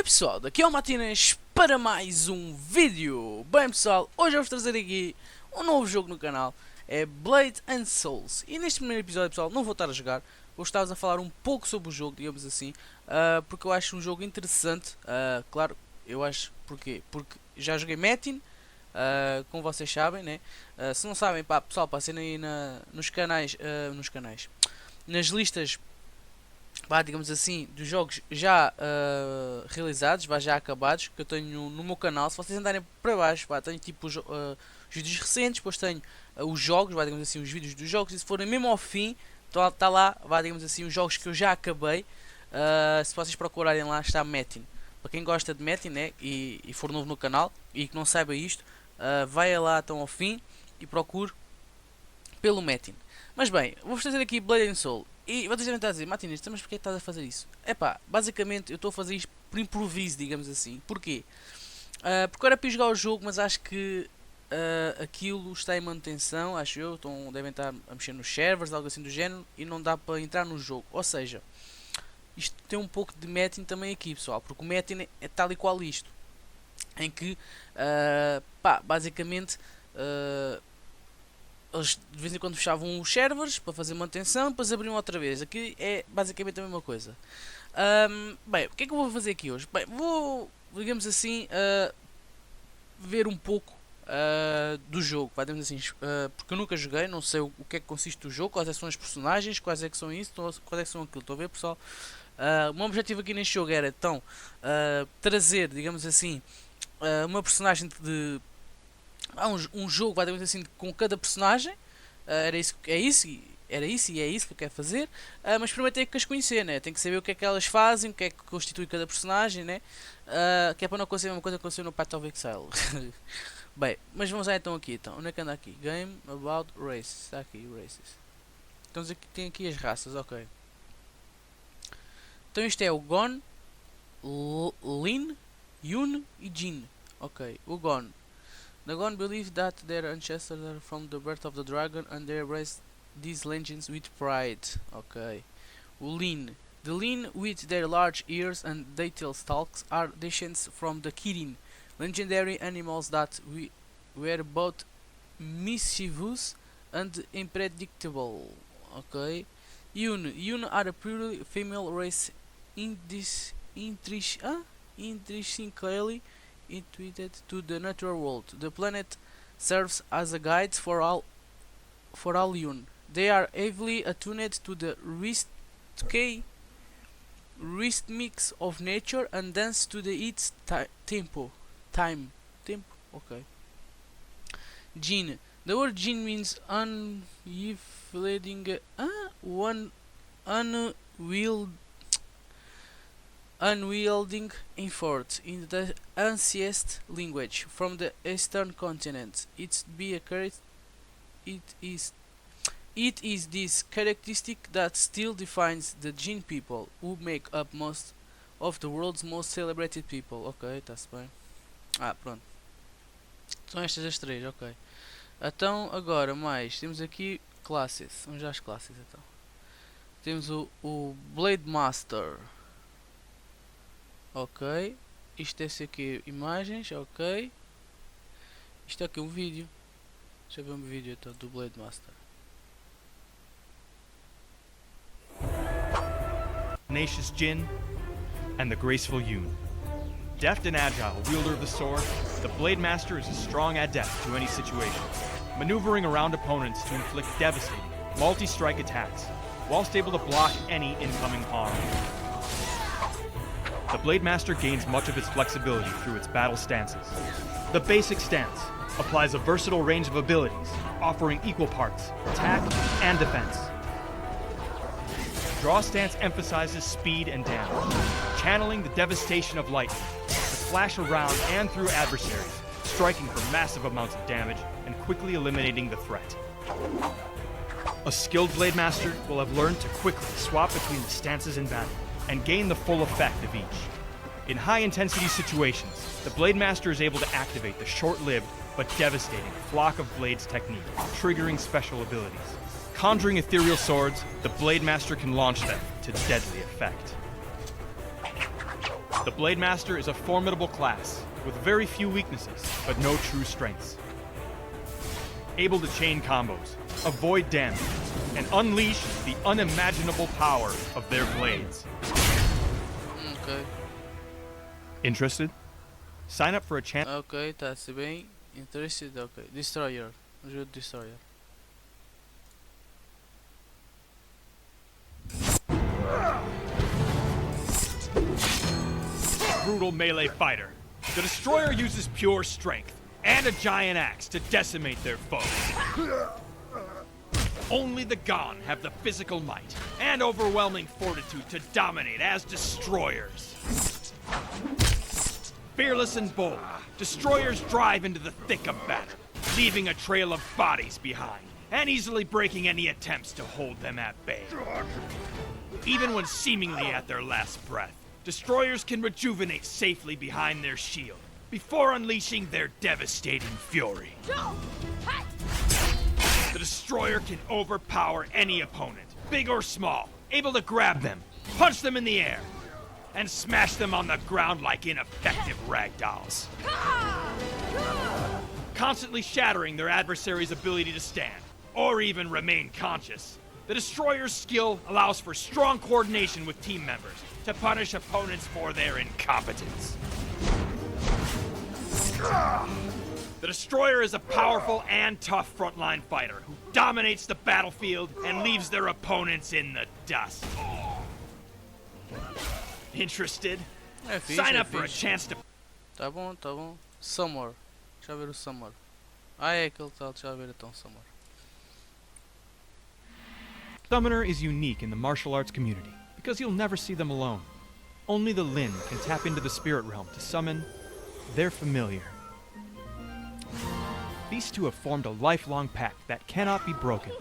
Bem pessoal, daqui é o Matinas para mais um vídeo. Bem pessoal, hoje eu vou trazer aqui um novo jogo no canal, é Blade and Souls. E neste primeiro episódio pessoal, não vou estar a jogar, vou estar a falar um pouco sobre o jogo, digamos assim, porque eu acho um jogo interessante. Claro, eu acho, porquê? Porque já joguei Metin, como vocês sabem, né? Se não sabem, pá, pessoal, passem aí nos canais, nas listas, digamos assim, dos jogos já realizados, já acabados, que eu tenho no meu canal. Se vocês andarem para baixo, tenho tipo os vídeos recentes, depois tenho os jogos, digamos assim, os vídeos dos jogos, e se forem mesmo ao fim, está lá, digamos assim, os jogos que eu já acabei. Se vocês procurarem lá, está Metin. Para quem gosta de Metin, né, e for novo no canal, e que não saiba isto, vai lá então ao fim e procure pelo Metin. Mas bem, vou-vos trazer aqui Blade and Soul. E vocês devem estar a dizer, Matinas, mas porquê estás a fazer isso? Epá, basicamente eu estou a fazer isto por improviso, digamos assim. Porquê? Porque eu era para jogar o jogo, mas acho que aquilo está em manutenção, acho eu. Devem estar a mexer nos servers, algo assim do género, e não dá para entrar no jogo. Ou seja, isto tem um pouco de Metin também aqui, pessoal, porque o Metin é tal e qual isto. Em que, basicamente... eles de vez em quando fechavam os servers para fazer manutenção, depois abriam outra vez. Aqui é basicamente a mesma coisa. Bem, o que é que eu vou fazer aqui hoje? Bem, vou, digamos assim, ver um pouco do jogo, digamos assim, porque eu nunca joguei, não sei o que é que consiste o jogo, quais é que são os personagens, quais é que são isso, quais é que são aquilo. Estão a ver, pessoal? O meu objetivo aqui neste jogo era então trazer, digamos assim, uma personagem de um jogo, digamos assim, com cada personagem. Era isso e é isso que eu quero fazer. Mas primeiro tenho que as conhecer, né? Tenho que saber o que é que elas fazem, o que é que constitui cada personagem, né? Que é para não acontecer a mesma coisa que aconteceu no Path of Exile. Bem, mas vamos lá então aqui. Então, onde é que anda aqui? Game about races. Está aqui, races. Então tem aqui as raças, ok. Então isto é o Gon, Lin, Yun e Jin. Ok, o Gon. The Gon believe that their ancestors are from the birth of the dragon and they embrace these legends with pride. Okay. Lin. The Lin with their large ears and detailed stalks are descendants from the Kirin, legendary animals that were both mischievous and unpredictable. Okay. Yun are a purely female race intrinsically intuited to the natural world. The planet serves as a guide for all Yun. They are heavily attuned to the rhythmics of nature and dance to its tempo. Okay. Jin. The word Jin means unwielding effort in the ancient language from the eastern continent. It is this characteristic that still defines the Jin people, who make up most of the world's most celebrated people. Ok, está-se bem. Pronto. São estas as três, ok. Então, agora mais, temos aqui classes. Vamos já às classes então. Temos o Blade Master. Ok, isto é aqui imagens, ok. Isto é aqui um vídeo. Deixa eu ver um vídeo então do Blade Master. Tenacious Jin and the graceful Yun. Deft and agile wielder of the sword, the Blade Master is a strong adept to any situation, maneuvering around opponents to inflict devastating, multi-strike attacks, whilst able to block any incoming harm. The Blade Master gains much of its flexibility through its battle stances. The basic stance applies a versatile range of abilities, offering equal parts attack and defense. Draw stance emphasizes speed and damage, channeling the devastation of lightning to flash around and through adversaries, striking for massive amounts of damage and quickly eliminating the threat. A skilled Blade Master will have learned to quickly swap between the stances in battle and gain the full effect of each. In high-intensity situations, the Blade Master is able to activate the short-lived but devastating Flock of Blades technique, triggering special abilities. Conjuring ethereal swords, the Blade Master can launch them to deadly effect. The Blade Master is a formidable class, with very few weaknesses, but no true strengths. Able to chain combos, avoid damage, and unleash the unimaginable power of their blades. Ok. Interested? Sign up for a chance. Ok, tá-se bem. Interested, ok. Destroyer. Ajuda Destroyer. Brutal melee fighter. The Destroyer uses pure strength and a giant axe to decimate their foes. Only the Gone have the physical might and overwhelming fortitude to dominate as Destroyers. Fearless and bold, Destroyers drive into the thick of battle, leaving a trail of bodies behind, and easily breaking any attempts to hold them at bay. Even when seemingly at their last breath, Destroyers can rejuvenate safely behind their shield, before unleashing their devastating fury. The Destroyer can overpower any opponent, big or small, able to grab them, punch them in the air, and smash them on the ground like ineffective ragdolls. Constantly shattering their adversary's ability to stand, or even remain conscious. The Destroyer's skill allows for strong coordination with team members to punish opponents for their incompetence. The Destroyer is a powerful and tough frontline fighter who dominates the battlefield and leaves their opponents in the dust. Interested? É fixe, Sign é up for a fixe. chance to... Tá bom, tá bom. Summer. Deixa eu ver o Summer. Ah, é aquele tal. Deixa eu ver então Summer. Summoner is unique in the martial arts community because you'll never see them alone. Only the Lin can tap into the spirit realm to summon their familiar. These two have formed a lifelong pact that cannot be broken.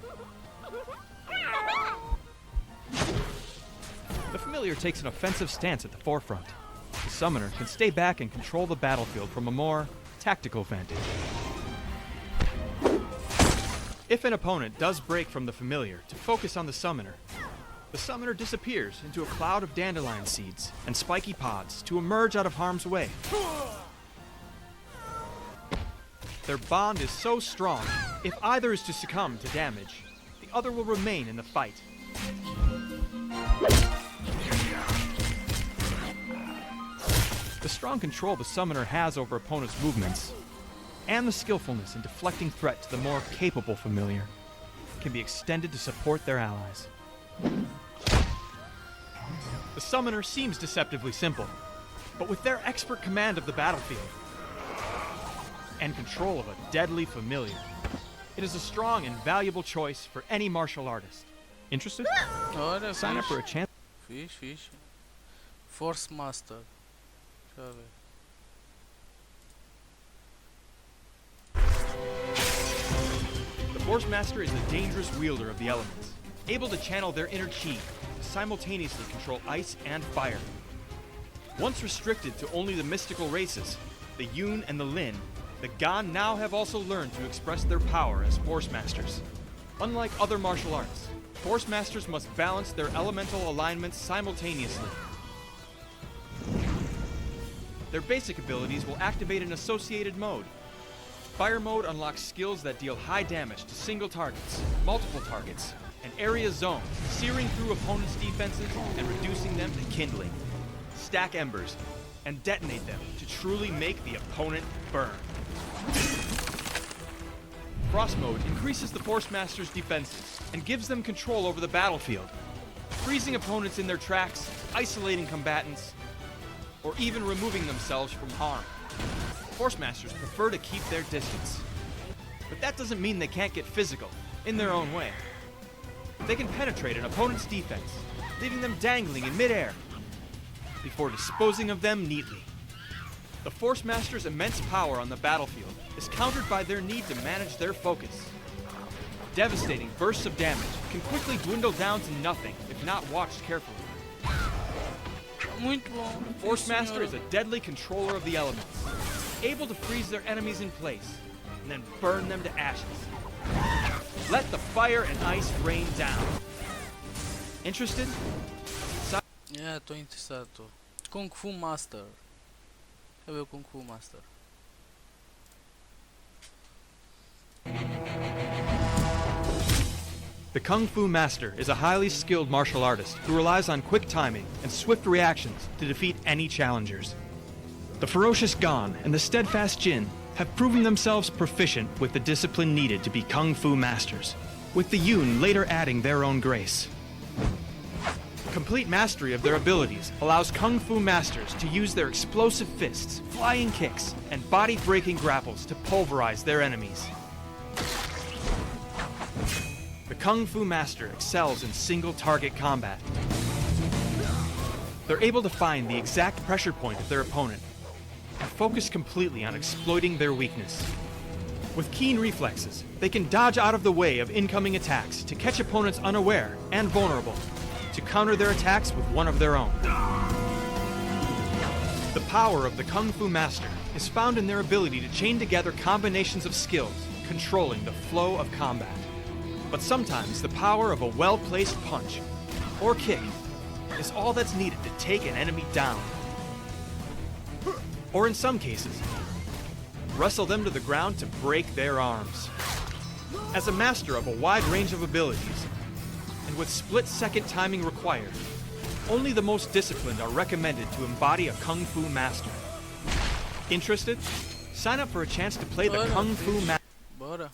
The familiar takes an offensive stance at the forefront. The summoner can stay back and control the battlefield from a more tactical vantage. If an opponent does break from the familiar to focus on the summoner disappears into a cloud of dandelion seeds and spiky pods to emerge out of harm's way. Their bond is so strong, if either is to succumb to damage, the other will remain in the fight. The strong control the summoner has over opponents' movements, and the skillfulness in deflecting threat to the more capable familiar, can be extended to support their allies. The summoner seems deceptively simple, but with their expert command of the battlefield, and control of a deadly familiar, it is a strong and valuable choice for any martial artist. Interested? Olha, Sign up for a fixe. chance. Fixe, fixe. Force Master. Deixa eu ver. The Force Master is a dangerous wielder of the elements, able to channel their inner chi to simultaneously control ice and fire. Once restricted to only the mystical races, the Yun and the Lin, the Gan now have also learned to express their power as Force Masters. Unlike other martial arts, Force Masters must balance their elemental alignments simultaneously. Their basic abilities will activate an associated mode. Fire mode unlocks skills that deal high damage to single targets, multiple targets, and area zones, searing through opponents' defenses and reducing them to kindling. Stack embers and detonate them to truly make the opponent burn. Frost mode increases the Force Master's defenses and gives them control over the battlefield, freezing opponents in their tracks, isolating combatants, or even removing themselves from harm. Force Masters prefer to keep their distance. But that doesn't mean they can't get physical, in their own way. They can penetrate an opponent's defense, leaving them dangling in midair, before disposing of them neatly. The Force Master's immense power on the battlefield is countered by their need to manage their focus. Devastating bursts of damage can quickly dwindle down to nothing if not watched carefully. Muito bom. Force Master is a deadly controller of the elements, able to freeze their enemies in place and then burn them to ashes. Let the fire and ice rain down. Interested? É, tô interessado, tô. Kung Fu Master. Cadê o Kung Fu Master? The Kung Fu Master is a highly skilled martial artist who relies on quick timing and swift reactions to defeat any challengers. The ferocious Gon and the steadfast Jin have proven themselves proficient with the discipline needed to be Kung Fu Masters, with the Yun later adding their own grace. Complete mastery of their abilities allows Kung Fu Masters to use their explosive fists, flying kicks, and body-breaking grapples to pulverize their enemies. The Kung Fu Master excels in single-target combat. They're able to find the exact pressure point of their opponent and focus completely on exploiting their weakness. With keen reflexes, they can dodge out of the way of incoming attacks to catch opponents unaware and vulnerable, to counter their attacks with one of their own. The power of the Kung Fu Master is found in their ability to chain together combinations of skills, controlling the flow of combat. But sometimes the power of a well-placed punch or kick is all that's needed to take an enemy down. Or in some cases, wrestle them to the ground to break their arms. As a master of a wide range of abilities, and with split-second timing required, only the most disciplined are recommended to embody a Kung Fu Master. Interested? Sign up for a chance to play the Kung Fu Master. Bora.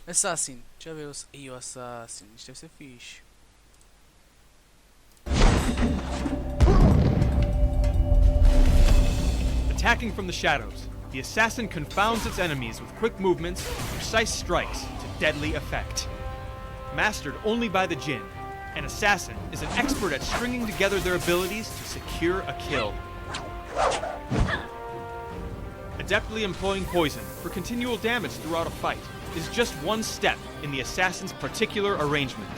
Assassin. Deixa eu ver os... Ih, o Assassin. Isso deve ser fixe. Attacking from the shadows, the assassin confounds its enemies with quick movements and precise strikes to deadly effect. Mastered only by the Jin, an assassin is an expert at stringing together their abilities to secure a kill. Adeptly employing poison for continual damage throughout a fight is just one step in the assassin's particular arrangement.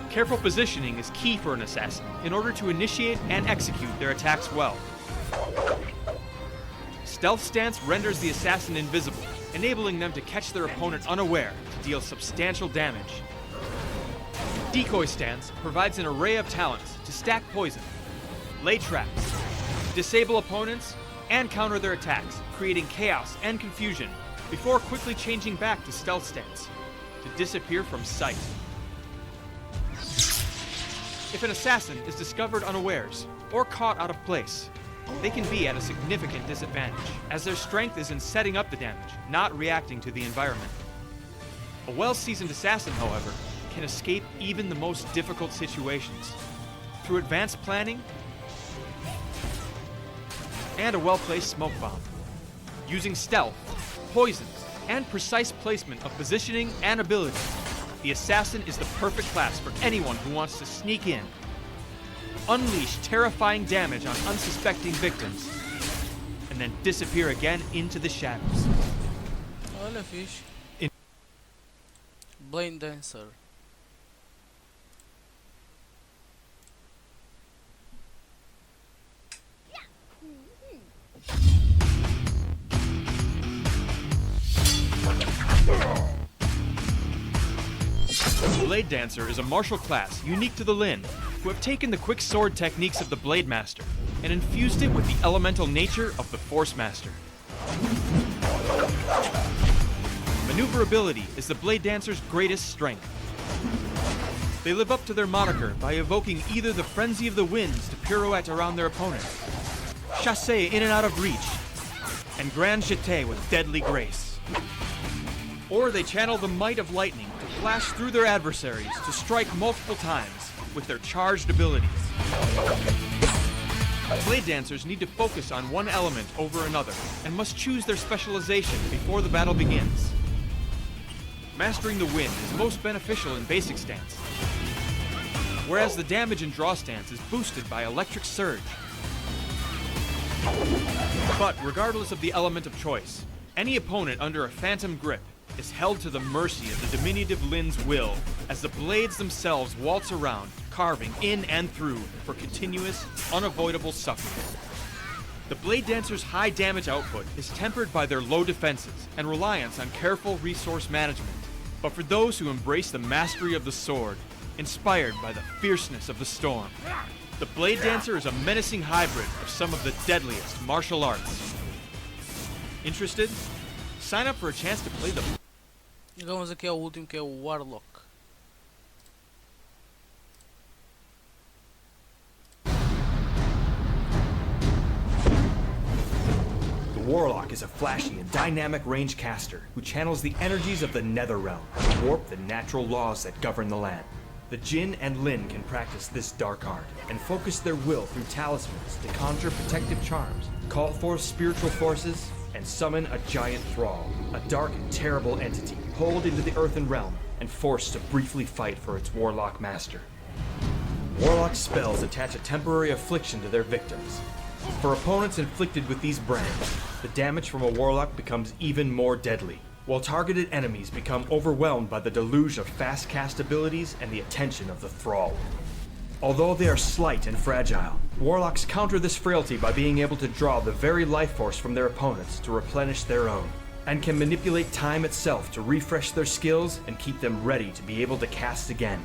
Careful positioning is key for an assassin in order to initiate and execute their attacks well. Stealth stance renders the assassin invisible, enabling them to catch their opponent unaware to deal substantial damage. Decoy stance provides an array of talents to stack poison, lay traps, disable opponents, and counter their attacks, creating chaos and confusion before quickly changing back to stealth stance to disappear from sight. If an assassin is discovered unawares or caught out of place, they can be at a significant disadvantage, as their strength is in setting up the damage, not reacting to the environment. A well-seasoned assassin, however, can escape even the most difficult situations through advanced planning and a well-placed smoke bomb. Using stealth, poisons, and precise placement of positioning and ability, the assassin is the perfect class for anyone who wants to sneak in, unleash terrifying damage on unsuspecting victims, and then disappear again into the shadows. Olha, fixe. Blade Dancer. Blade Dancer is a martial class unique to the Lin, who have taken the quick sword techniques of the Blade Master and infused it with the elemental nature of the Force Master. Maneuverability is the Blade Dancer's greatest strength. They live up to their moniker by evoking either the frenzy of the winds to pirouette around their opponent, chasse in and out of reach, and grand jeté with deadly grace. Or they channel the might of lightning to flash through their adversaries to strike multiple times with their charged abilities. Blade Dancers need to focus on one element over another and must choose their specialization before the battle begins. Mastering the wind is most beneficial in basic stance, whereas the damage and draw stance is boosted by electric surge. But regardless of the element of choice, any opponent under a phantom grip is held to the mercy of the diminutive Lin's will as the blades themselves waltz around, carving in and through for continuous, unavoidable suffering. The Blade Dancer's high damage output is tempered by their low defenses and reliance on careful resource management. But for those who embrace the mastery of the sword, inspired by the fierceness of the storm, The Blade Dancer is a menacing hybrid of some of the deadliest martial arts. Interested? Sign up for a chance to play the... Vamos aqui ao último, que é o Warlock. The Warlock is a flashy and dynamic range caster who channels the energies of the Nether Realm to warp the natural laws that govern the land. The Jinn and Lin can practice this dark art and focus their will through talismans to conjure protective charms, call forth spiritual forces, and summon a giant thrall, a dark and terrible entity pulled into the earthen realm and forced to briefly fight for its warlock master. Warlock spells attach a temporary affliction to their victims. For opponents inflicted with these brands, the damage from a warlock becomes even more deadly, while targeted enemies become overwhelmed by the deluge of fast cast abilities and the attention of the thrall. Although they are slight and fragile, warlocks counter this frailty by being able to draw the very life force from their opponents to replenish their own, and can manipulate time itself to refresh their skills and keep them ready to be able to cast again.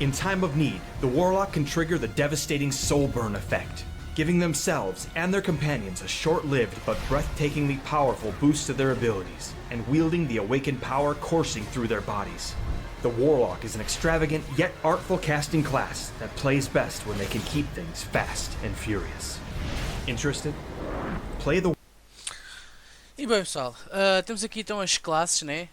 In time of need, the warlock can trigger the devastating soul burn effect, giving themselves and their companions a short-lived but breathtakingly powerful boost to their abilities, and wielding the awakened power coursing through their bodies. The Warlock is an extravagant yet artful casting class that plays best when they can keep things fast and furious. Interested? Play the... E bem pessoal, temos aqui então as classes, né?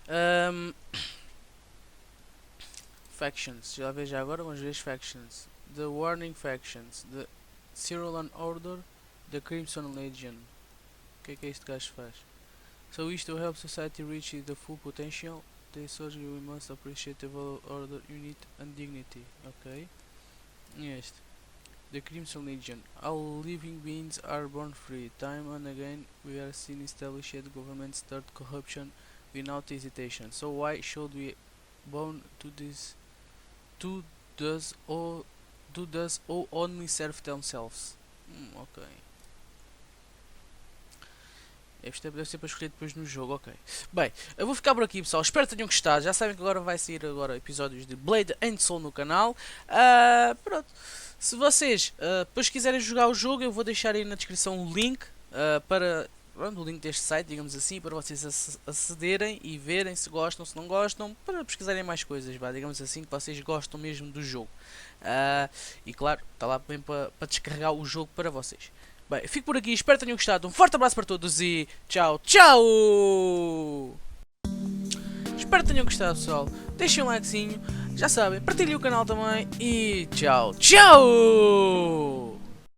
Factions, já agora vamos ver as factions. The Warning Factions, The Cerulean Order, The Crimson Legion. O que é este gajo faz? So isto help society reach the full potential. They surge, we must appreciate the value, order, unit and dignity. Ok. E este. The Crimson Legion. All living beings are born free. Time and again we are seen established governments start corruption without hesitation. So why should we bow to this? To does all only serve themselves? Ok. Este deve ser para escolher depois no jogo, ok. Bem, eu vou ficar por aqui pessoal, espero que tenham gostado. Já sabem que agora vai sair episódios de Blade and Soul no canal. Pronto, se vocês depois quiserem jogar o jogo, eu vou deixar aí na descrição o link para... Pronto, o link deste site, digamos assim, para vocês acederem e verem se gostam, se não gostam, para pesquisarem mais coisas, digamos assim, que vocês gostam mesmo do jogo. E claro, está lá bem para descarregar o jogo para vocês. Bem, fico por aqui, espero que tenham gostado, um forte abraço para todos e tchau, tchau! Espero que tenham gostado pessoal, deixem um likezinho, já sabem, partilhem o canal também e tchau, tchau!